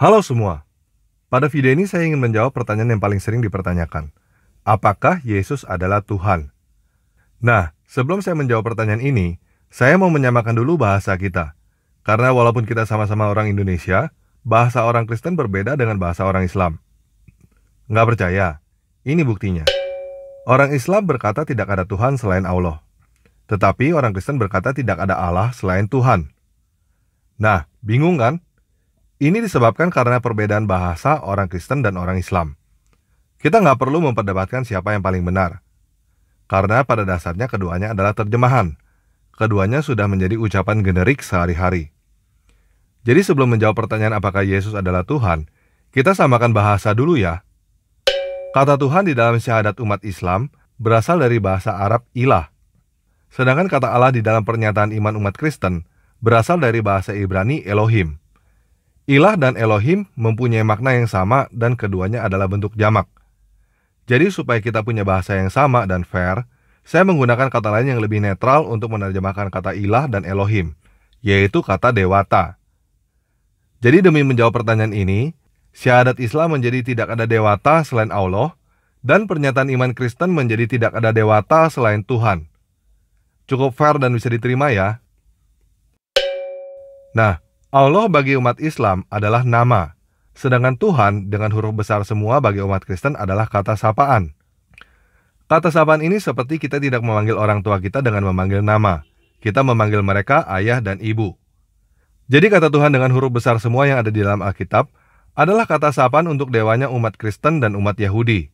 Halo semua, pada video ini saya ingin menjawab pertanyaan yang paling sering dipertanyakan. Apakah Yesus adalah Tuhan? Nah, sebelum saya menjawab pertanyaan ini, saya mau menyamakan dulu bahasa kita. Karena walaupun kita sama-sama orang Indonesia, bahasa orang Kristen berbeda dengan bahasa orang Islam. Nggak percaya? Ini buktinya. Orang Islam berkata tidak ada Tuhan selain Allah. Tetapi orang Kristen berkata tidak ada Allah selain Tuhan. Nah, bingung kan? Ini disebabkan karena perbedaan bahasa orang Kristen dan orang Islam. Kita nggak perlu memperdebatkan siapa yang paling benar. Karena pada dasarnya keduanya adalah terjemahan. Keduanya sudah menjadi ucapan generik sehari-hari. Jadi sebelum menjawab pertanyaan apakah Yesus adalah Tuhan, kita samakan bahasa dulu ya. Kata Tuhan di dalam syahadat umat Islam berasal dari bahasa Arab ilah. Sedangkan kata Allah di dalam pernyataan iman umat Kristen berasal dari bahasa Ibrani Elohim. Ilah dan Elohim mempunyai makna yang sama dan keduanya adalah bentuk jamak. Jadi supaya kita punya bahasa yang sama dan fair, saya menggunakan kata lain yang lebih netral untuk menerjemahkan kata ilah dan Elohim, yaitu kata dewata. Jadi demi menjawab pertanyaan ini, syahadat Islam menjadi tidak ada dewata selain Allah, dan pernyataan iman Kristen menjadi tidak ada dewata selain Tuhan. Cukup fair dan bisa diterima ya. Nah, Allah bagi umat Islam adalah nama, sedangkan Tuhan dengan huruf besar semua bagi umat Kristen adalah kata sapaan. Kata sapaan ini seperti kita tidak memanggil orang tua kita dengan memanggil nama. Kita memanggil mereka ayah dan ibu. Jadi kata Tuhan dengan huruf besar semua yang ada di dalam Alkitab adalah kata sapaan untuk dewanya umat Kristen dan umat Yahudi.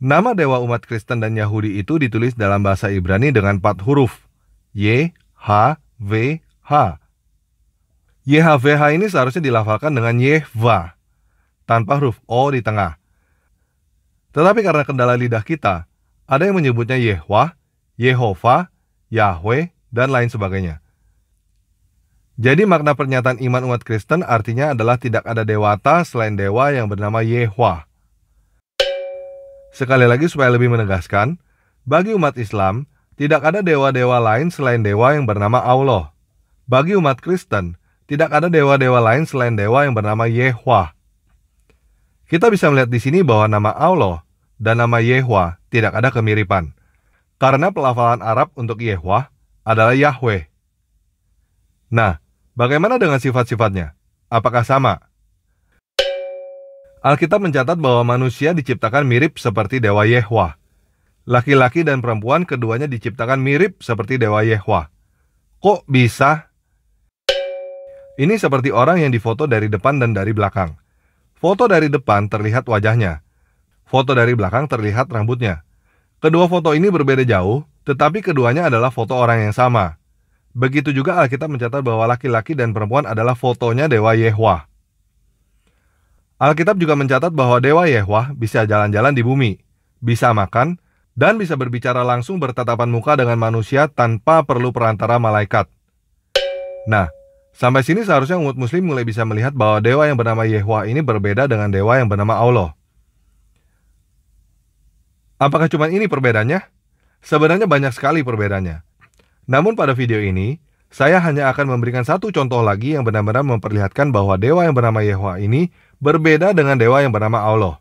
Nama dewa umat Kristen dan Yahudi itu ditulis dalam bahasa Ibrani dengan 4 huruf. Y-H-V-H. YHVH ini seharusnya dilafalkan dengan Yehva, tanpa huruf O di tengah. Tetapi karena kendala lidah kita, ada yang menyebutnya Yehwah, Yehova, Yahweh, dan lain sebagainya. Jadi makna pernyataan iman umat Kristen artinya adalah tidak ada dewata selain dewa yang bernama Yehwah. Sekali lagi supaya lebih menegaskan, bagi umat Islam, tidak ada dewa-dewa lain selain dewa yang bernama Allah. Bagi umat Kristen, tidak ada dewa-dewa lain selain dewa yang bernama Yehwah. Kita bisa melihat di sini bahwa nama Allah dan nama Yehwah tidak ada kemiripan. Karena pelafalan Arab untuk Yehwah adalah Yahweh. Nah, bagaimana dengan sifat-sifatnya? Apakah sama? Alkitab mencatat bahwa manusia diciptakan mirip seperti dewa Yehwah. Laki-laki dan perempuan keduanya diciptakan mirip seperti dewa Yehwah. Kok bisa? Ini seperti orang yang difoto dari depan dan dari belakang. Foto dari depan terlihat wajahnya. Foto dari belakang terlihat rambutnya. Kedua foto ini berbeda jauh, tetapi keduanya adalah foto orang yang sama. Begitu juga Alkitab mencatat bahwa laki-laki dan perempuan adalah fotonya dewa Yehwah. Alkitab juga mencatat bahwa dewa Yehwah bisa jalan-jalan di bumi, bisa makan, dan bisa berbicara langsung bertatapan muka dengan manusia tanpa perlu perantara malaikat. Nah, sampai sini seharusnya umat muslim mulai bisa melihat bahwa dewa yang bernama Yehwah ini berbeda dengan dewa yang bernama Allah. Apakah cuma ini perbedaannya? Sebenarnya banyak sekali perbedaannya. Namun pada video ini, saya hanya akan memberikan satu contoh lagi yang benar-benar memperlihatkan bahwa dewa yang bernama Yehwah ini berbeda dengan dewa yang bernama Allah.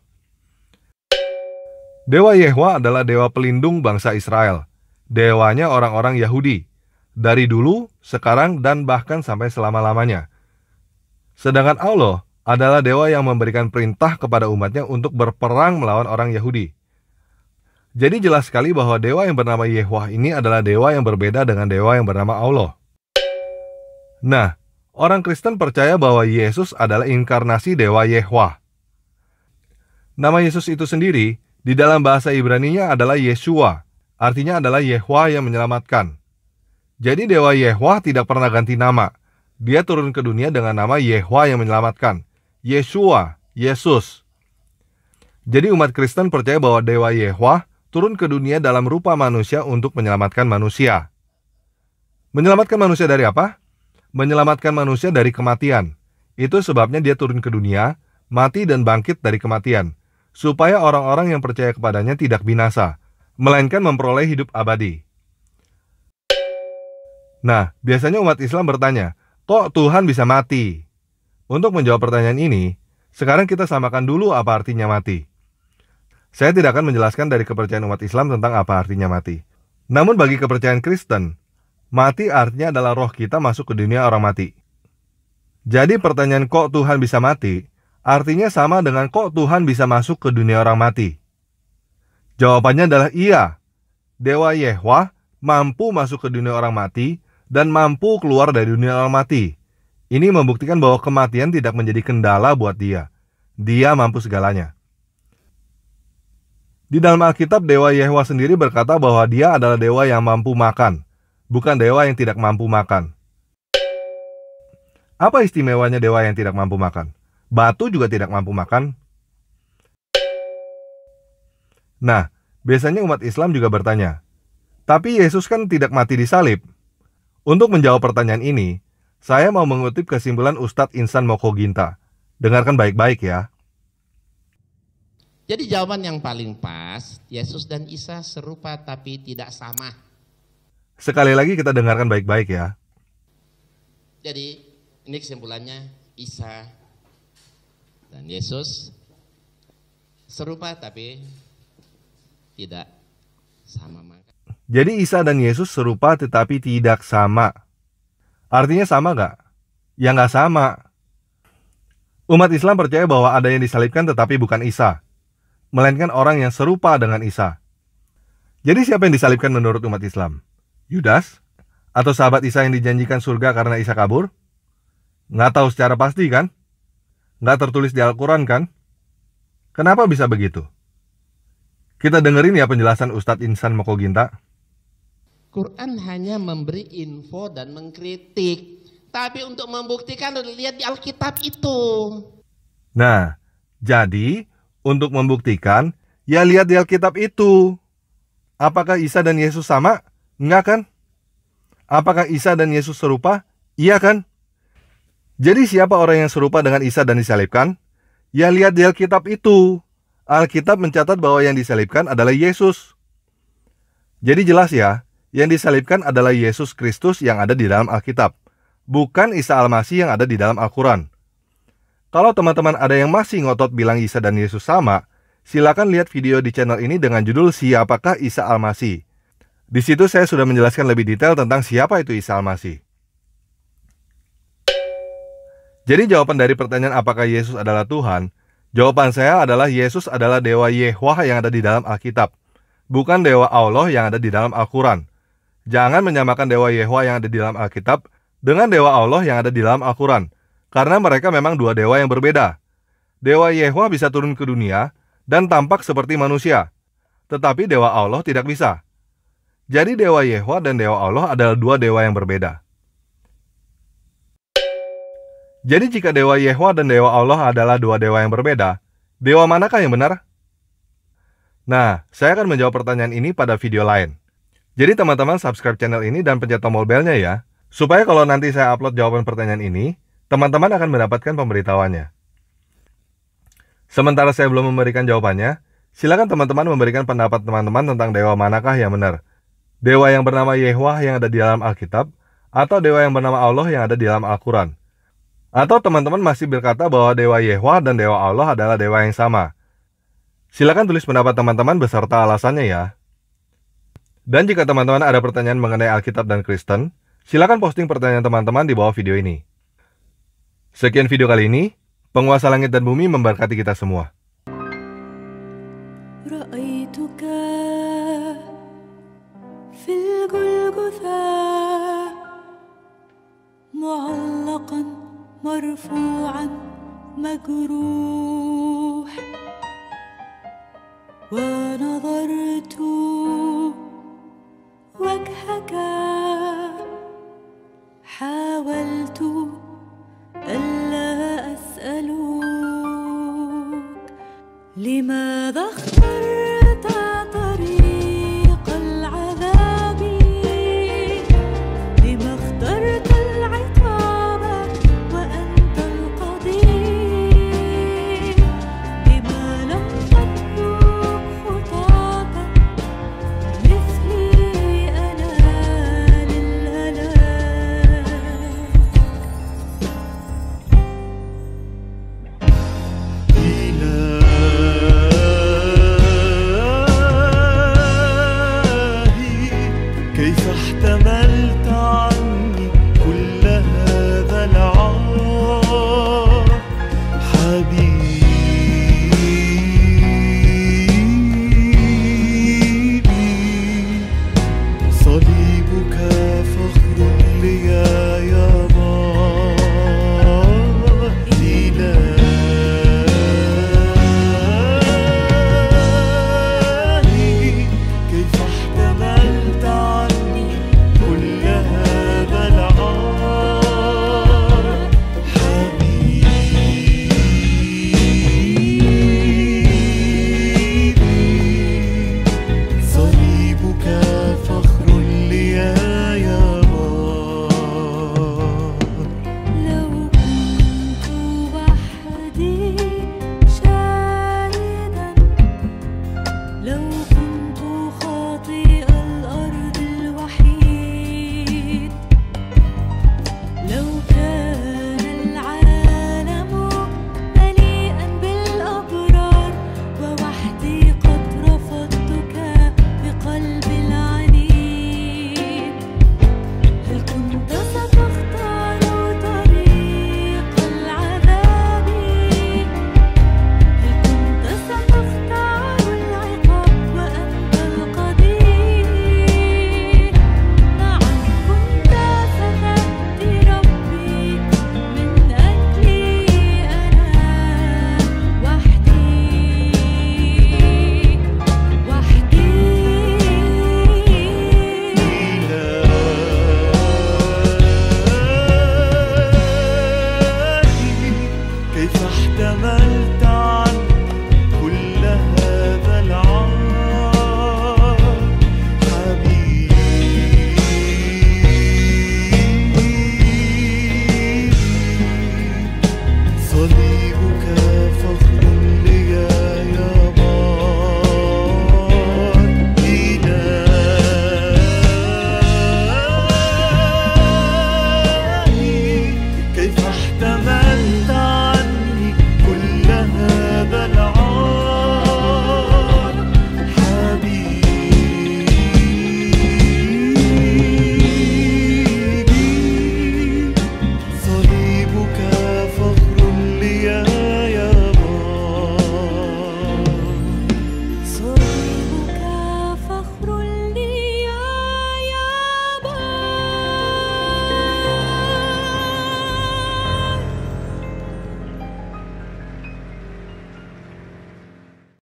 Dewa Yehwah adalah dewa pelindung bangsa Israel. Dewanya orang-orang Yahudi. Dari dulu, sekarang, dan bahkan sampai selama-lamanya. Sedangkan Allah adalah dewa yang memberikan perintah kepada umatnya untuk berperang melawan orang Yahudi. Jadi jelas sekali bahwa dewa yang bernama Yehwah ini adalah dewa yang berbeda dengan dewa yang bernama Allah. Nah, orang Kristen percaya bahwa Yesus adalah inkarnasi dewa Yehwah. Nama Yesus itu sendiri di dalam bahasa Ibrani-nya adalah Yeshua, artinya adalah Yehwah yang menyelamatkan. Jadi dewa Yehwah tidak pernah ganti nama. Dia turun ke dunia dengan nama Yehwah yang menyelamatkan. Yeshua, Yesus. Jadi umat Kristen percaya bahwa dewa Yehwah turun ke dunia dalam rupa manusia untuk menyelamatkan manusia. Menyelamatkan manusia dari apa? Menyelamatkan manusia dari kematian. Itu sebabnya dia turun ke dunia, mati dan bangkit dari kematian. Supaya orang-orang yang percaya kepadanya tidak binasa, melainkan memperoleh hidup abadi. Nah, biasanya umat Islam bertanya, kok Tuhan bisa mati? Untuk menjawab pertanyaan ini, sekarang kita samakan dulu apa artinya mati. Saya tidak akan menjelaskan dari kepercayaan umat Islam tentang apa artinya mati. Namun bagi kepercayaan Kristen, mati artinya adalah roh kita masuk ke dunia orang mati. Jadi pertanyaan kok Tuhan bisa mati, artinya sama dengan kok Tuhan bisa masuk ke dunia orang mati. Jawabannya adalah iya. Dewa Yehwa mampu masuk ke dunia orang mati dan mampu keluar dari dunia orang mati. Ini membuktikan bahwa kematian tidak menjadi kendala buat dia. Dia mampu segalanya. Di dalam Alkitab, Dewa Yehwa sendiri berkata bahwa dia adalah dewa yang mampu makan, bukan dewa yang tidak mampu makan. Apa istimewanya dewa yang tidak mampu makan? Batu juga tidak mampu makan. Nah, biasanya umat Islam juga bertanya, tapi Yesus kan tidak mati di salib. Untuk menjawab pertanyaan ini, saya mau mengutip kesimpulan Ustadz Insan Mokoginta. Dengarkan baik-baik ya. Jadi jawaban yang paling pas, Yesus dan Isa serupa tapi tidak sama. Sekali lagi kita dengarkan baik-baik ya. Jadi ini kesimpulannya, Isa dan Yesus serupa tapi tidak sama. Jadi Isa dan Yesus serupa tetapi tidak sama. Artinya sama gak? Ya gak sama. Umat Islam percaya bahwa ada yang disalibkan tetapi bukan Isa, melainkan orang yang serupa dengan Isa. Jadi siapa yang disalibkan menurut umat Islam? Yudas? Atau sahabat Isa yang dijanjikan surga karena Isa kabur? Nggak tahu secara pasti kan? Nggak tertulis di Al-Quran kan? Kenapa bisa begitu? Kita dengerin ya penjelasan Ustadz Insan Mokoginta. Quran hanya memberi info dan mengkritik. Tapi untuk membuktikan lihat di Alkitab itu. Nah, jadi untuk membuktikan, ya lihat di Alkitab itu. Apakah Isa dan Yesus sama? Enggak kan? Apakah Isa dan Yesus serupa? Iya kan? Jadi siapa orang yang serupa dengan Isa dan disalibkan? Ya lihat di Alkitab itu. Alkitab mencatat bahwa yang disalibkan adalah Yesus. Jadi jelas ya, yang disalibkan adalah Yesus Kristus yang ada di dalam Alkitab, bukan Isa Al-Masih yang ada di dalam Al-Quran. Kalau teman-teman ada yang masih ngotot bilang Isa dan Yesus sama, silakan lihat video di channel ini dengan judul Siapakah Isa Al-Masih. Di situ saya sudah menjelaskan lebih detail tentang siapa itu Isa Al-Masih. Jadi jawaban dari pertanyaan apakah Yesus adalah Tuhan, jawaban saya adalah Yesus adalah Dewa Yehwa yang ada di dalam Alkitab, bukan Dewa Allah yang ada di dalam Al-Quran. Jangan menyamakan Dewa Yehwa yang ada di dalam Alkitab dengan Dewa Allah yang ada di dalam Al-Quran, karena mereka memang dua dewa yang berbeda. Dewa Yehwa bisa turun ke dunia dan tampak seperti manusia, tetapi Dewa Allah tidak bisa. Jadi Dewa Yehwa dan Dewa Allah adalah dua dewa yang berbeda. Jadi jika Dewa Yehwa dan Dewa Allah adalah dua dewa yang berbeda, dewa manakah yang benar? Nah, saya akan menjawab pertanyaan ini pada video lain. Jadi teman-teman subscribe channel ini dan pencet tombol belnya ya, supaya kalau nanti saya upload jawaban pertanyaan ini, teman-teman akan mendapatkan pemberitahuannya. Sementara saya belum memberikan jawabannya, silakan teman-teman memberikan pendapat teman-teman tentang dewa manakah yang benar. Dewa yang bernama Yehwa yang ada di dalam Alkitab, atau dewa yang bernama Allah yang ada di dalam Al-Quran. Atau teman-teman masih berkata bahwa Dewa Yehwa dan Dewa Allah adalah dewa yang sama. Silakan tulis pendapat teman-teman beserta alasannya ya. Dan jika teman-teman ada pertanyaan mengenai Alkitab dan Kristen, silakan posting pertanyaan teman-teman di bawah video ini. Sekian video kali ini, Penguasa Langit dan Bumi memberkati kita semua. مرفوعا مجروح ونظرت وجهك حاولت ألا أسألك لماذا اخترت طريق العذاب لما اخترت العقاب وأنت القدير لما لم تترك خطاك مثلي أنا للهلاك احتملت